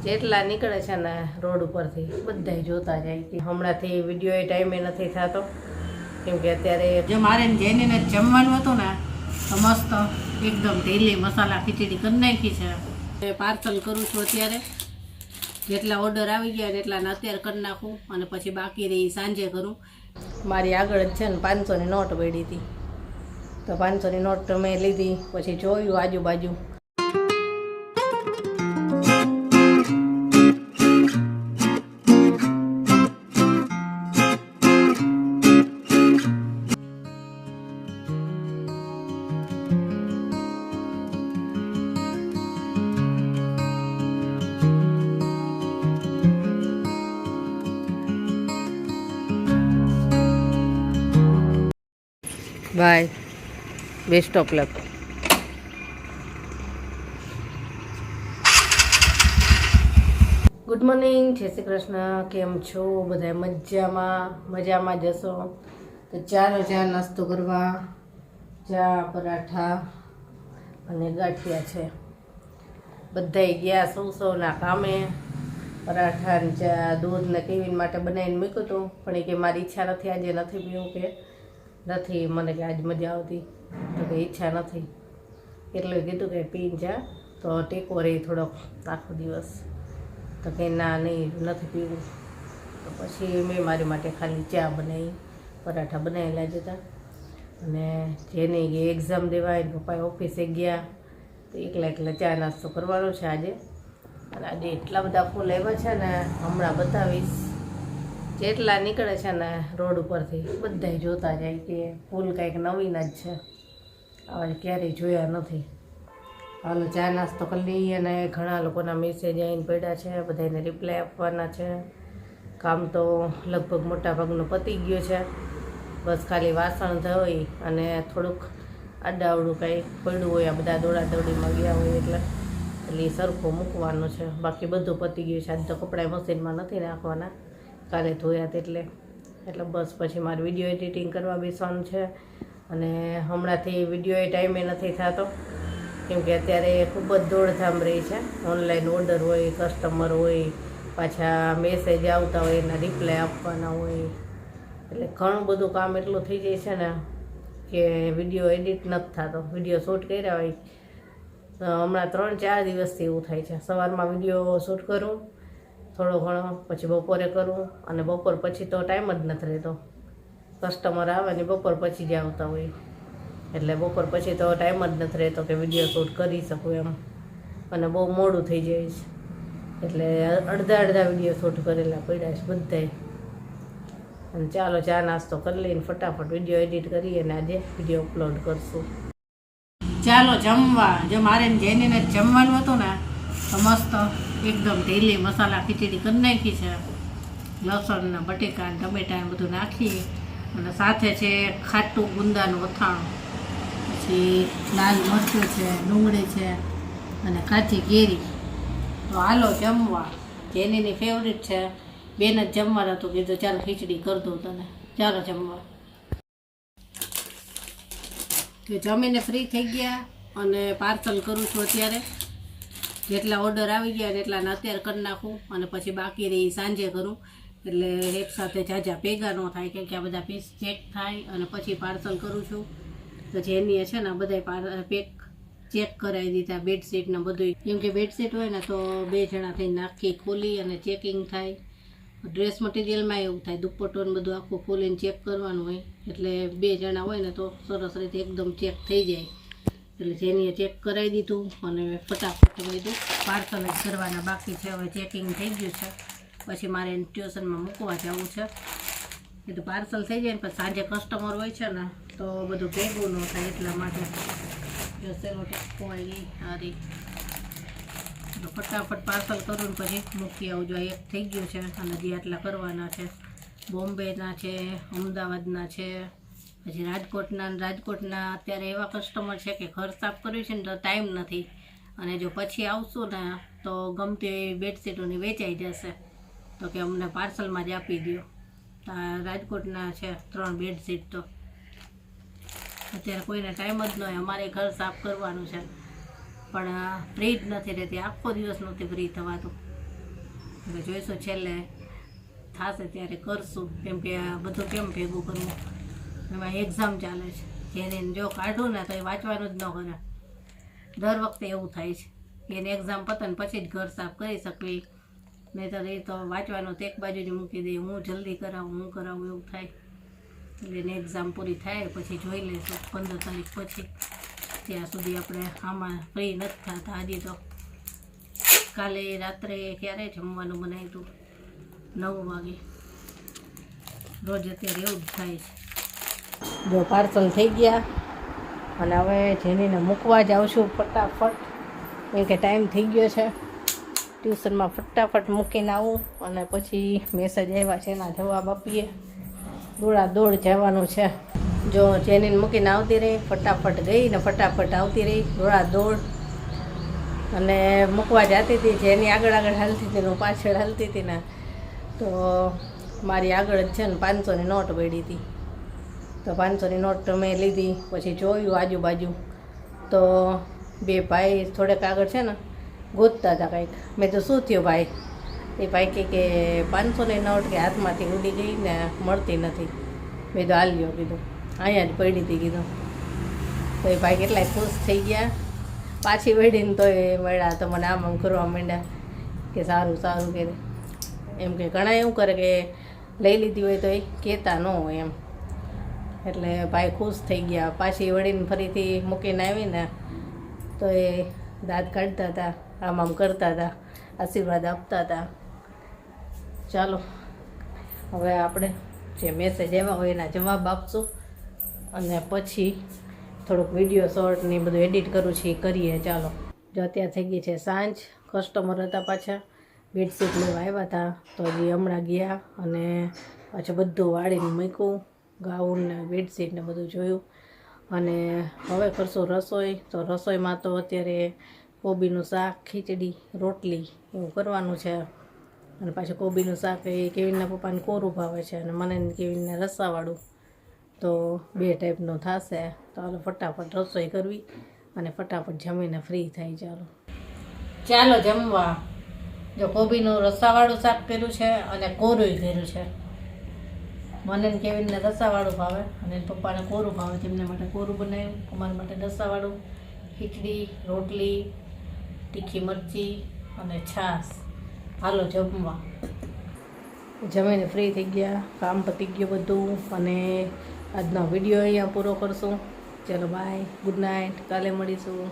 જેટલા નીકળે છે ને રોડ ઉપરથી બધાય જોતા જાય કે હમણાંથી વિડીયો એ ટાઈમે નથી થતો, કેમ કે અત્યારે જો મારે જઈને જમવાનું હતું ને તો મસ્ત એકદમ ઢીલી મસાલા ખીચડી કરી નાખી છે. પાર્સલ કરું છું અત્યારે, જેટલા ઓર્ડર આવી ગયા એટલાને અત્યારે કરી નાખું અને પછી બાકી રહી સાંજે કરું. મારી આગળ જ છે ને 500ની નોટ પડી હતી, તો 500ની નોટ મેં લીધી. પછી જોયું આજુબાજુ, bye, best of luck. Good morning, જય શ્રી કૃષ્ણ. કેમ છો બધા? મજામાં જશો તો ચાલો ચા નાસ્તો કરવા. ચા, પરાઠા અને ગાંઠિયા છે. બધાય ગયા સૌના કામે. પરાઠા ને ચા દૂધ ને કેવીન માટે બનાવીને મૂક્યું હતું, પણ એ કે મારી ઈચ્છા નથી, આજે નથી પીવું, કે નથી મને કે આજ મજા આવતી, તો કે ઈચ્છા નથી. એટલે કીધું કે પીને જા તો ટેકો રહી થોડોક આખો દિવસ. તો કે ના નહીં, નથી પીવું. તો પછી મેં મારી માટે ખાલી ચા બનાવી, પરાઠા બનાવેલા જ હતા. અને જેને એક્ઝામ દેવા એને પપ્પાએ ઓફિસે ગયા, તો એકલા ચા નાસ્તો કરવાનો છે આજે. અને આજે એટલા બધા ફૂલ આવ્યા છે ને, હમણાં બતાવીશ. જેટલા નીકળે છે ને રોડ ઉપરથી બધાય જોતા જાય કે ફૂલ કંઈક નવીન જ છે, આવા ક્યારેય જોયા નથી. હાલો ચા નાસ્તો કરી લઈએ. અને ઘણા લોકોના મેસેજ આવીને પડ્યા છે, બધાને રિપ્લાય આપવાના છે. કામ તો લગભગ મોટા ભાગનું પતી ગયું છે, બસ ખાલી વાસણ ધોઈ અને થોડુંક આડાવડું કંઈ પડ્યું હોય, આ બધા દોડાદોડીમાં ગયા હોય એટલે એ સરખું મૂકવાનું છે. બાકી બધું પતી ગયું છે. આજ તો કપડાં મશીનમાં નથી નાખવાના, કાલે ધોયા એટલે બસ પછી મારે વિડીયો એડિટિંગ કરવા બેસવાનું છે. અને હમણાંથી વિડીયો એ ટાઈમે નથી થતો, કેમ કે અત્યારે ખૂબ જ દોડધામ રહી છે. ઓનલાઈન ઓર્ડર હોય, કસ્ટમર હોય, પાછા મેસેજ આવતા હોય, એના રિપ્લાય આપવાના હોય, એટલે ઘણું બધું કામ એટલું થઈ જાય છે ને કે વિડીયો એડિટ નથી થતો. વિડીયો શૂટ કર્યા હોય હમણાં 3-4 દિવસથી એવું થાય છે. સવારમાં વિડીયો શૂટ કરું થોડો ઘણો, પછી બપોરે કરું, અને બપોર પછી તો ટાઈમ જ નથી રહેતો. કસ્ટમર આવે ને બપોર પછી જ આવતા હોય, એટલે બપોર પછી તો ટાઈમ જ નથી રહેતો કે વિડીયો શૂટ કરી શકું એમ. અને બહુ મોડું થઈ જાય છે, એટલે અડધા વિડીયો શૂટ કરેલા પડ્યા છે બધાય. અને ચાલો ચા નાસ્તો કરી લઈને ફટાફટ વિડીયો એડિટ કરીએ અને આજે વિડીયો અપલોડ કરશું. ચાલો જમવા. જો મારે જઈને જમવાનું હતું ને તો મસ્ત એકદમ ઢીલી મસાલા ખીચડી કરી નાખી છે. લસણ ને બટેકા ને ટમેટા બધું નાખી, અને સાથે છે ખાટું ગુંદાનું અથાણું, પછી લાલ મરચું છે, ડુંગળી છે અને કાચી કેરી. તો હાલો જમવા. જેનીની ફેવરિટ છે, બેન જ જમવાનું હતું, કીધું ચાલો ખીચડી કરી દઉં તને, ચાલો જમવા. તો જમીને ફ્રી થઈ ગયા અને પાર્સલ કરું છું અત્યારે. જેટલા ઓર્ડર આવી ગયા એટલાને અત્યારે કરી નાખું અને પછી બાકી રહી સાંજે કરું, એટલે એક સાથે ઝાઝા ભેગા ન થાય, કેમ કે આ બધા પીસ ચેક થાય અને પછી પાર્સલ કરું છું. તો જેની છે ને બધાય પેક ચેક કરાવી દીધા, બેડશીટ ને બધું. કેમ કે બેડશીટ હોય ને તો 2 જણા થઈને આખી ખોલી અને ચેકિંગ થાય. ડ્રેસ મટીરિયલમાં એવું થાય, દુપટ્ટો ને બધું આખું ખોલીને ચેક કરવાનું હોય, એટલે 2 જણા હોય ને તો સરસ રીતે એકદમ ચેક થઈ જાય. એટલે જેની ચેક કરાવી દીધું અને ફટાફટ બધું પાર્સલ જ કરવાના બાકી છે. હવે ચેકિંગ થઈ ગયું છે, પછી મારે ટ્યુશનમાં મૂકવા જવું છે. એ તો પાર્સલ થઈ જાય ને પછી સાંજે કસ્ટમર હોય છે ને તો બધું ભેગું ન થાય, એટલા માટે સેલો ટેકો આવી સારી. તો ફટાફટ પાર્સલ કરું ને પછી મૂકી આવજો. એક થઈ ગયું છે અને જે આટલા કરવાના છે. બોમ્બેના છે, અમદાવાદના છે, પછી રાજકોટના અત્યારે એવા કસ્ટમર છે કે ઘર સાફ કર્યું છે ને તો ટાઈમ નથી, અને જો પછી આવશું ને તો ગમતી એવી બેડશીટોની વેચાઈ જશે, તો કે અમને પાર્સલમાં જ આપી દો. રાજકોટના છે 3 બેડશીટ. તો અત્યારે કોઈને ટાઈમ જ ન હોય. અમારે ઘર સાફ કરવાનું છે પણ ફ્રી જ નથી રહેતી, આખો દિવસ નથી ફ્રી થવાતું. એટલે જોઈશું છેલ્લે થશે ત્યારે કરશું, કેમ કે આ બધું કેમ ભેગું કરવું, એમાં એક્ઝામ ચાલે છે. જેને જો કાઢું ને તો એ વાંચવાનું જ ન કરે. દર વખતે એવું થાય છે કે એને એક્ઝામ પતે ને પછી જ ઘર સાફ કરી શકવી, નહીંતર એ તો વાંચવાનું તો એક બાજુની મૂકી દે, હું જલ્દી કરાવું હું કરાવું એવું થાય. એટલે એને એક્ઝામ પૂરી થાય પછી જોઈ લઈશું 15 તારીખ પછી. ત્યાં સુધી આપણે આમાં ફ્રી નથી થતા. હજી તો કાલે રાત્રે ક્યારે જમવાનું બનાવ્યું હતું, 9 વાગે. રોજ અત્યારે એવું જ થાય છે. જો પાર્સલ થઈ ગયા અને હવે જેનીને મૂકવા જ આવશું ફટાફટ, કેમ કે ટાઈમ થઈ ગયો છે. ટ્યુશનમાં ફટાફટ મૂકીને આવું અને પછી મેસેજ આવ્યા છે એના જવાબ આપીએ. દોડ જવાનું છે. જો જેનીને મૂકીને આવતી રહી, ફટાફટ ગઈ ને ફટાફટ આવતી રહી, દોડ. અને મૂકવા જતી હતી, જેની આગળ હાલતી હતી ને હું પાછળ હાલતી હતી ને, તો મારી આગળ જ છે ને 500ની નોટ પડી હતી. તો 500ની નોટ મેં લીધી. પછી જોયું આજુબાજુ તો 2 ભાઈ થોડેક આગળ છે ને ગોતતા હતા કંઈક. મેં તો શું થયું ભાઈ? એ ભાઈ કે 500ની નોટ કે હાથમાંથી ઉડી ગઈ ને મળતી નથી. મેં તો હાલ્યો કીધું, અહીંયા જ પડી હતી કીધું. તો એ ભાઈ કેટલાય ખુશ થઈ ગયા. પાછી વળીને તો એ મળ્યા તો મને આમ કરવા માંડ્યા કે સારું કે એમ કે ઘણા એવું કરે કે લઈ લીધી હોય તો એ કહેતા ન હોય એમ. એટલે ભાઈ ખુશ થઈ ગયા. પાછી વળીને ફરીથી મૂકીને આવીને તો એ દાંત કાઢતા હતા, આમ કરતા હતા, આશીર્વાદ આપતા હતા. ચાલો હવે આપણે જે મેસેજ આવ્યા હોય એના જવાબ આપશું અને પછી થોડુંક વિડીયો શોર્ટ ને બધું એડિટ કરું છું એ કરીએ. ચાલો જો અત્યારે થઈ ગઈ છે સાંજ. કસ્ટમર હતા પાછા, બેડશીટ લેવા આવ્યા હતા તો હજી હમણાં ગયા અને પાછું બધું વાળીને મૂક્યું, ગાઉન ને બેડશીટ ને બધું જોયું. અને હવે કરશું રસોઈ. તો રસોઈમાં તો અત્યારે કોબીનું શાક, ખીચડી, રોટલી એવું કરવાનું છે. અને પાછું કોબીનું શાક એ કેવીનના પપ્પાને કોરું ભાવે છે અને મને કેવીનને રસાવાળું. તો 2 ટાઈપનું થશે. તો હાલો ફટાફટ રસોઈ કરવી અને ફટાફટ જમીને ફ્રી થાય. ચાલો જમવા. જો કોબીનું રસાવાળું શાક કર્યું છે અને કોરું કર્યું છે. મને કેવીનને રસાવાળું ભાવે અને પપ્પાને કોરું ભાવે, તેમના માટે કોરું બનાવ્યું, અમારા માટે રસાવાળું. ખીચડી, રોટલી, તીખી મરચી અને છાશ. હાલો જમવા. જમીને ફ્રી થઈ ગયા, કામ પતી ગયું બધું અને આજનો વિડીયો અહીંયા પૂરો કરશું. ચલો બાય, ગુડ નાઇટ, કાલે મળીશું.